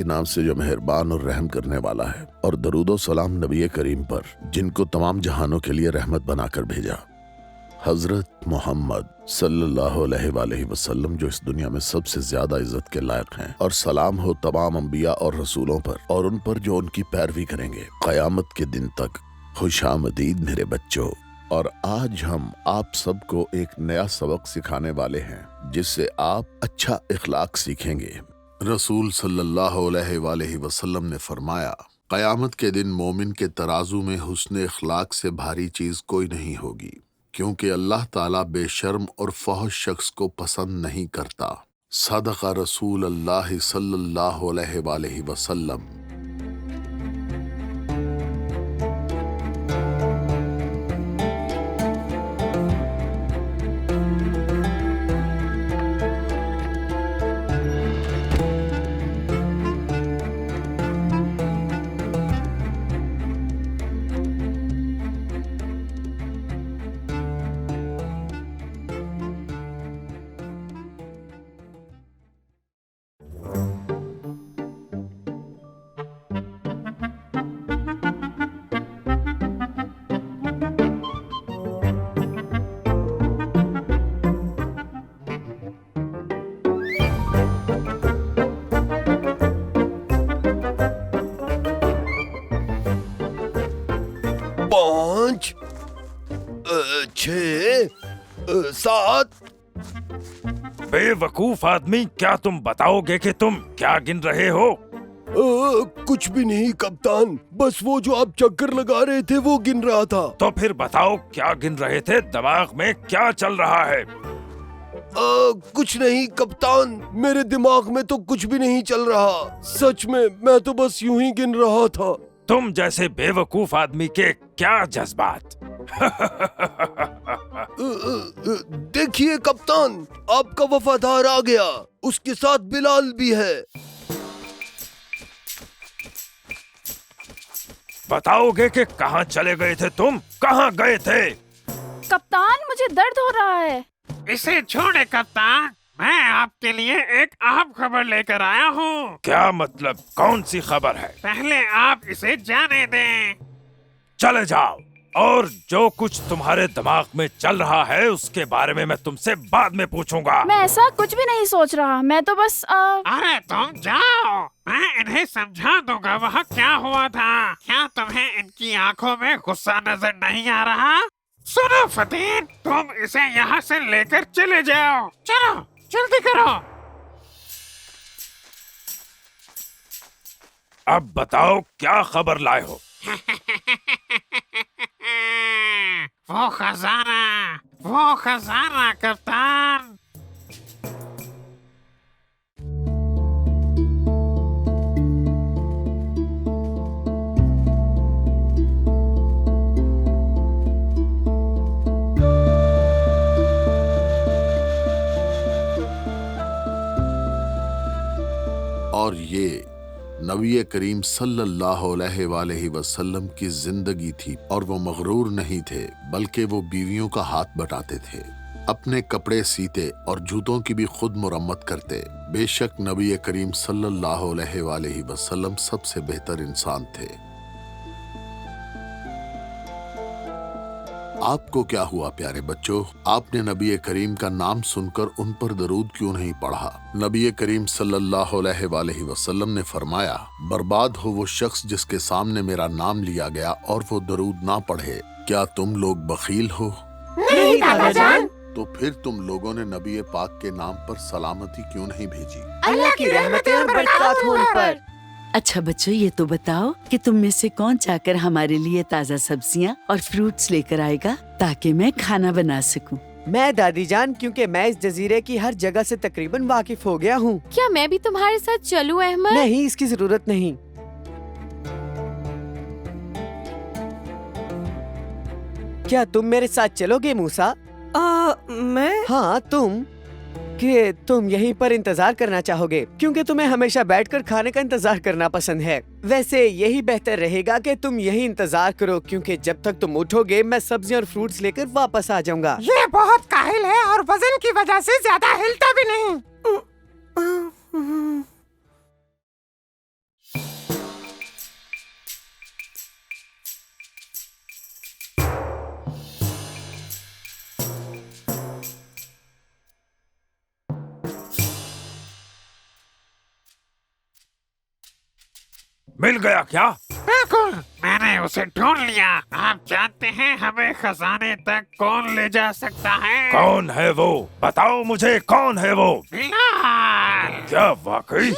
کے نام سے جو مہربان اور رحم کرنے والا ہے، اور درود و سلام نبی کریم پر جن کو تمام جہانوں کے لیے رحمت بنا کر بھیجا، حضرت محمد صلی اللہ علیہ وآلہ وسلم جو اس دنیا میں سب سے زیادہ عزت کے لائق ہیں، اور سلام ہو تمام انبیاء اور رسولوں پر اور ان پر جو ان کی پیروی کریں گے قیامت کے دن تک۔ خوش آمدید میرے بچوں، اور آج ہم آپ سب کو ایک نیا سبق سکھانے والے ہیں جس سے آپ اچھا اخلاق سیکھیں گے۔ رسول صلی اللہ علیہ وآلہ وسلم نے فرمایا، قیامت کے دن مومن کے ترازو میں حسن اخلاق سے بھاری چیز کوئی نہیں ہوگی، کیونکہ اللہ تعالیٰ بے شرم اور فحش شخص کو پسند نہیں کرتا۔ صدق رسول اللہ صلی اللہ علیہ وآلہ وسلم۔ پانچ، چھ، سات۔ بے وقوف آدمی، کیا تم بتاؤ گے کہ تم کیا گن رہے ہو؟ کچھ بھی نہیں کپتان، بس وہ جو آپ چکر لگا رہے تھے وہ گن رہا تھا۔ تو پھر بتاؤ کیا گن رہے تھے؟ دماغ میں کیا چل رہا ہے؟ کچھ نہیں کپتان، میرے دماغ میں تو کچھ بھی نہیں چل رہا، سچ میں تو بس یوں ہی گن رہا تھا۔ تم جیسے بے وقوف آدمی کے کیا جذبات! دیکھیے کپتان، آپ کا وفادار آ گیا، اس کے ساتھ بلال بھی ہے۔ بتاؤ گے کہ کہاں چلے گئے تھے تم؟ کہاں گئے تھے؟ کپتان، مجھے درد ہو رہا ہے۔ اسے چھوڑے کپتان، میں آپ کے لیے ایک اہم خبر لے کر آیا ہوں۔ کیا مطلب؟ کون سی خبر ہے؟ پہلے آپ اسے جانے دیں۔ چلے جاؤ، اور جو کچھ تمہارے دماغ میں چل رہا ہے اس کے بارے میں تم سے بعد میں پوچھوں گا۔ میں ایسا کچھ بھی نہیں سوچ رہا، میں تو بس ارے تم جاؤ، میں انہیں سمجھا دوں گا وہاں کیا ہوا تھا۔ کیا تمہیں ان کی آنکھوں میں غصہ نظر نہیں آ رہا؟ سنو فتین، تم اسے یہاں سے لے کر چلے جاؤ۔ چلو جلدی کرو۔ اب بتاؤ کیا خبر لائے ہو؟ وہ خزانہ کپتان۔ اور یہ نبی کریم صلی اللہ علیہ وآلہ وسلم کی زندگی تھی، اور وہ مغرور نہیں تھے بلکہ وہ بیویوں کا ہاتھ بٹاتے تھے، اپنے کپڑے سیتے اور جوتوں کی بھی خود مرمت کرتے۔ بے شک نبی کریم صلی اللہ علیہ وآلہ وسلم سب سے بہتر انسان تھے۔ آپ کو کیا ہوا پیارے بچوں؟ آپ نے نبی کریم کا نام سن کر ان پر درود کیوں نہیں پڑھا؟ نبی کریم صلی اللہ علیہ وآلہ وسلم نے فرمایا، برباد ہو وہ شخص جس کے سامنے میرا نام لیا گیا اور وہ درود نہ پڑھے۔ کیا تم لوگ بخیل ہو؟ نہیں دادا جان۔ تو پھر تم لوگوں نے نبی پاک کے نام پر سلامتی کیوں نہیں بھیجی؟ اللہ کی رحمتیں اور برکات ہو ان پر۔ اچھا بچوں، یہ تو بتاؤ کہ تم میں سے کون چاہ کر ہمارے لیے تازہ سبزیاں اور فروٹس لے کر آئے گا تاکہ میں کھانا بنا سکوں؟ میں دادی جان، کیونکہ میں اس جزیرے کی ہر جگہ سے تقریباً واقف ہو گیا ہوں۔ کیا میں بھی تمہارے ساتھ چلوں احمد؟ نہیں، اس کی ضرورت نہیں۔ کیا تم میرے ساتھ چلو گے موسیٰ؟ میں؟ ہاں تم، کہ تم یہیں پر انتظار کرنا چاہو گے کیونکہ تمہیں ہمیشہ بیٹھ کر کھانے کا انتظار کرنا پسند ہے۔ ویسے یہی بہتر رہے گا کہ تم یہی انتظار کرو، کیونکہ جب تک تم اٹھو گے میں سبزیاں اور فروٹس لے کر واپس آ جاؤں گا۔ یہ بہت کاہل ہے اور وزن کی وجہ سے زیادہ ہلتا بھی نہیں۔ मिल गया क्या? बिल्कुल, मैंने उसे ढूंढ लिया। आप जानते हैं हमें खजाने तक कौन ले जा सकता है? कौन है वो? बताओ मुझे, कौन है वो? बिलाल। क्या वाकई?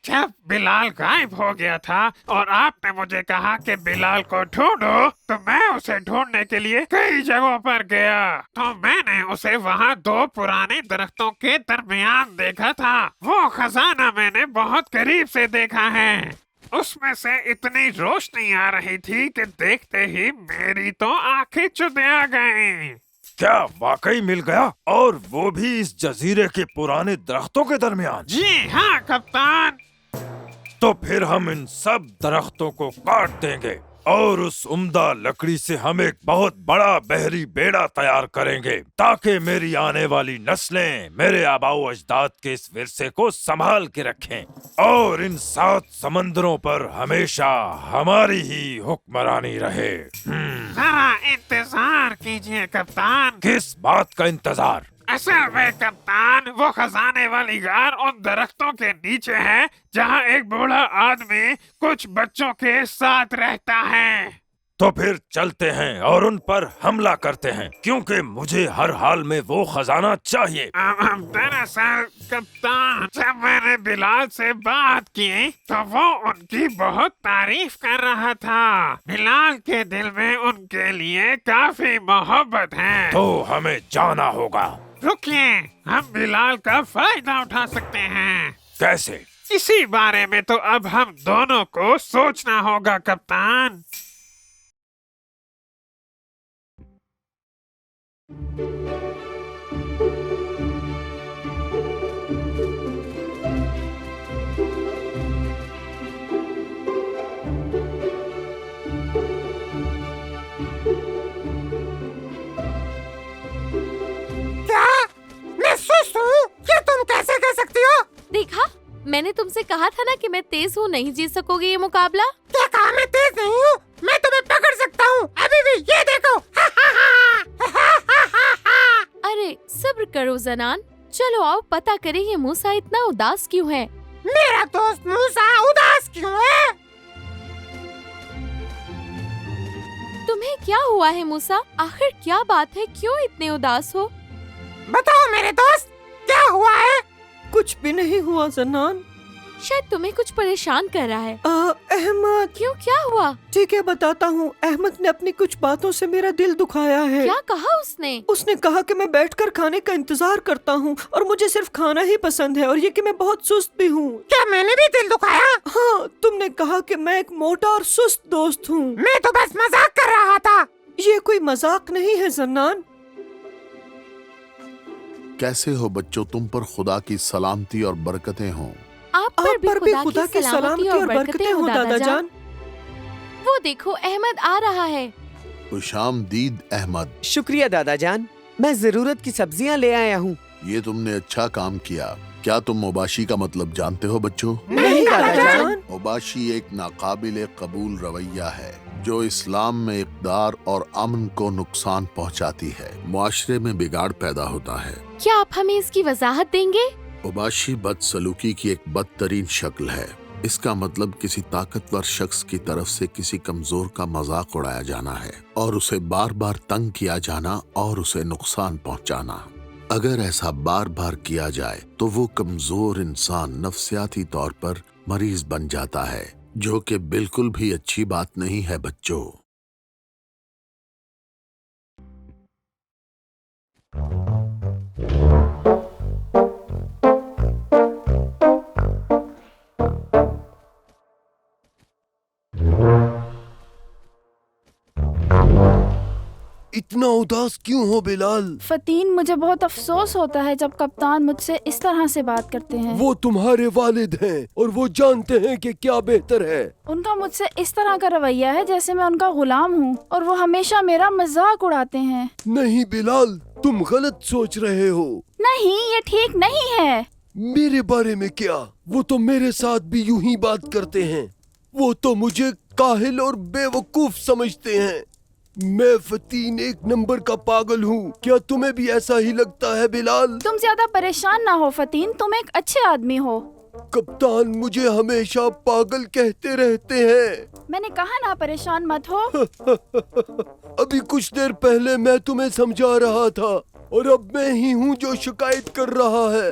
जब बिलाल गायब हो गया था और आपने मुझे कहा कि बिलाल को ढूंढो, तो मैं उसे ढूंढने के लिए कई जगहों पर गया। तो मैंने उसे वहाँ 2 पुराने दरख्तों के दरमियान देखा था। वो खजाना मैंने बहुत करीब से देखा है। उसमें से इतनी रोशनी आ रही थी कि देखते ही मेरी तो आंखें चुदिया आ गईं। क्या वाकई मिल गया? और वो भी इस जजीरे के पुराने दरख्तों के दरमियान? जी हाँ कप्तान। तो फिर हम इन सब दरख्तों को काट देंगे और उस उम्दा लकड़ी से हम एक बहुत बड़ा बहरी बेड़ा तैयार करेंगे, ताकि मेरी आने वाली नस्लें मेरे आबाओ अजदाद के इस विरसे को संभाल के रखें और इन 7 समंदरों पर हमेशा हमारी ही हुक्मरानी रहे। जरा इंतजार कीजिए कप्तान। किस बात का इंतजार? असल में कप्तान, वो खजाने वाली गार उन दरख्तों के नीचे है जहाँ एक बूढ़ा आदमी कुछ बच्चों के साथ रहता है। तो फिर चलते हैं और उन पर हमला करते हैं, क्योंकि मुझे हर हाल में वो खजाना चाहिए। दरअसल कप्तान, जब मैंने बिलाल से बात की तो वो उनकी बहुत तारीफ कर रहा था। बिलाल के दिल में उनके लिए काफी मोहब्बत है। तो हमें जाना होगा। रुकिए, हम बिलाल का फायदा उठा सकते हैं। कैसे? इसी बारे में तो अब हम दोनों को सोचना होगा कप्तान। क्या मैं सुस्त हूँ? ये तुम कैसे कह सकती हो? देखा, मैंने तुमसे कहा था ना कि मैं तेज हूँ, नहीं जीत सकोगे ये मुकाबला। क्या कहा मैं तेज नहीं हूँ? मैं तुम्हें पकड़ सकता हूँ अभी भी, ये देखो। अरे सब्र करो जनान, चलो आओ पता करें ये मूसा इतना उदास क्यों है। मेरा दोस्त मूसा उदास क्यों है? तुम्हें क्या हुआ है मूसा? आखिर क्या बात है, क्यों इतने उदास हो? बताओ मेरे दोस्त, क्या हुआ है? कुछ भी नहीं हुआ जन्नान। शायद तुम्हें कुछ परेशान कर रहा है। अहमद। क्यों, क्या हुआ? ठीक है बताता हूँ। अहमद ने अपनी कुछ बातों से मेरा दिल दुखाया है। क्या कहा उसने? उसने कहा कि मैं बैठकर खाने का इंतजार करता हूँ और मुझे सिर्फ खाना ही पसंद है, और ये कि मैं बहुत सुस्त भी हूँ। क्या मैंने भी दिल दुखाया? हाँ, तुमने कहा कि मैं एक मोटा और सुस्त दोस्त हूँ। मैं तो बस मजाक कर रहा था। ये कोई मजाक नहीं है जन्नान। कैसे हो बच्चों? तुम पर खुदा की सलामती और बरकतें हों। आप पर भी खुदा की सलामती और बरकतें हो दादा जान। वो देखो अहमद आ रहा है। खुशामदीद अहमद। शुक्रिया दादा जान, मैं जरूरत की सब्जियाँ ले आया हूँ। ये तुमने अच्छा काम किया। क्या तुम मुबाशी का मतलब जानते हो बच्चों? नहीं दादा जान। मुबाशी एक नाकाबिले कबूल रवैया है जो इस्लाम में इक़दार और अमन को नुकसान पहुंचाती है, मुआशरे में बिगाड़ पैदा होता है। क्या आप हमें इसकी वजाहत देंगे? मुबाशी बदसलूकी की एक बदतरीन शक्ल है। इसका मतलब किसी ताकतवर शख्स की तरफ से किसी कमजोर का मजाक उड़ाया जाना है और उसे बार बार तंग किया जाना और उसे नुकसान पहुंचाना। अगर ऐसा बार बार किया जाए तो वो कमजोर इंसान नफ्सियाती तौर पर मरीज बन जाता है, जो कि बिल्कुल भी अच्छी बात नहीं है बच्चों। इतना उदास क्यों हो बिलाल? फतीन, मुझे बहुत अफसोस होता है जब कप्तान मुझसे इस तरह से बात करते हैं। वो तुम्हारे वालिद हैं और वो जानते हैं कि क्या बेहतर है। उनका मुझसे इस तरह का रवैया है जैसे मैं उनका गुलाम हूँ, और वो हमेशा मेरा मजाक उड़ाते हैं। नहीं बिलाल, तुम गलत सोच रहे हो। नहीं, ये ठीक नहीं है। मेरे बारे में क्या? वो तो मेरे साथ भी यूं ही बात करते हैं। वो तो मुझे काहिल और बेवकूफ समझते हैं। मैं फतीन एक नंबर का पागल हूँ। क्या तुम्हें भी ऐसा ही लगता है बिलाल? तुम ज्यादा परेशान ना हो फतीन, तुम एक अच्छे आदमी हो। कप्तान मुझे हमेशा पागल कहते रहते हैं। मैंने कहा ना परेशान मत हो। अभी कुछ देर पहले मैं तुम्हें समझा रहा था और अब मैं ही हूँ जो शिकायत कर रहा है।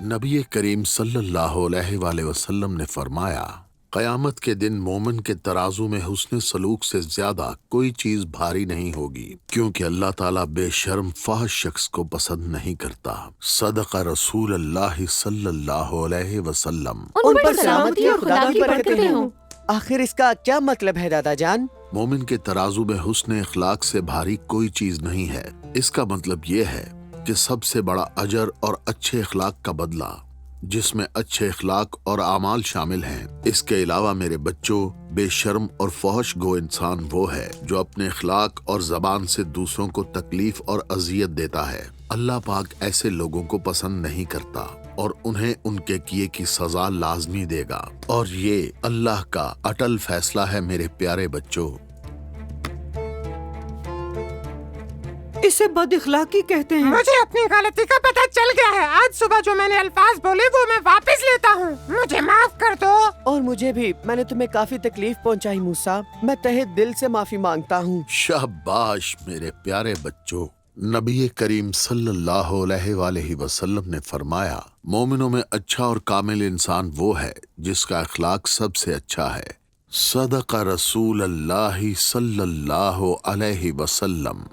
नबी करीम सल्लल्लाहु अलैहि वसल्लम ने फरमाया, क़यामत के दिन मोमिन के तराजू में हुस्न सलूक से ज्यादा कोई चीज भारी नहीं होगी, क्योंकि अल्लाह ताला बेशर्म फाहिश शख्स को पसंद नहीं करता। सदका रसूल अल्लाह सल्लल्लाहु अलैहि वसल्लम। उन पर सलामती और खुदा की बरकतें हों। आखिर इसका क्या मतलब है दादा जान? मोमिन के तराजू में हुस्न अखलाक से भारी कोई चीज नहीं है। इसका मतलब ये है कि सबसे बड़ा अजर और अच्छे अखलाक का बदला, जिसमें अच्छे अखलाक और आमाल शामिल हैं। इसके अलावा मेरे बच्चों, बेशर्म और फौहश गो इंसान वो है जो अपने अखलाक और जबान से दूसरों को तकलीफ और अजियत देता है। अल्लाह पाक ऐसे लोगों को पसंद नहीं करता और उन्हें उनके किए की सजा लाजमी देगा। और ये अल्लाह का अटल फैसला है मेरे प्यारे बच्चों। इसे बदअखलाकी कहते हैं। मुझे अपनी गलती का पता चल गया है। आज सुबह जो मैंने अल्फाज बोले वो मैं वापस लेता हूँ। मुझे माफ कर दो। और मुझे भी, मैंने तुम्हें काफी तकलीफ पहुँचाई मूसा। मैं तहे दिल से माफी मांगता हूँ। शाबाश मेरे प्यारे बच्चों। नबी करीम सल्लल्लाहु अलैहि वसल्लम ने फरमाया, मोमिनों में अच्छा और कामिल इंसान वो है जिसका अखलाक सबसे अच्छा है। सदका रसूल अल्लाह सल्लल्लाहु अलैहि वसल्लम।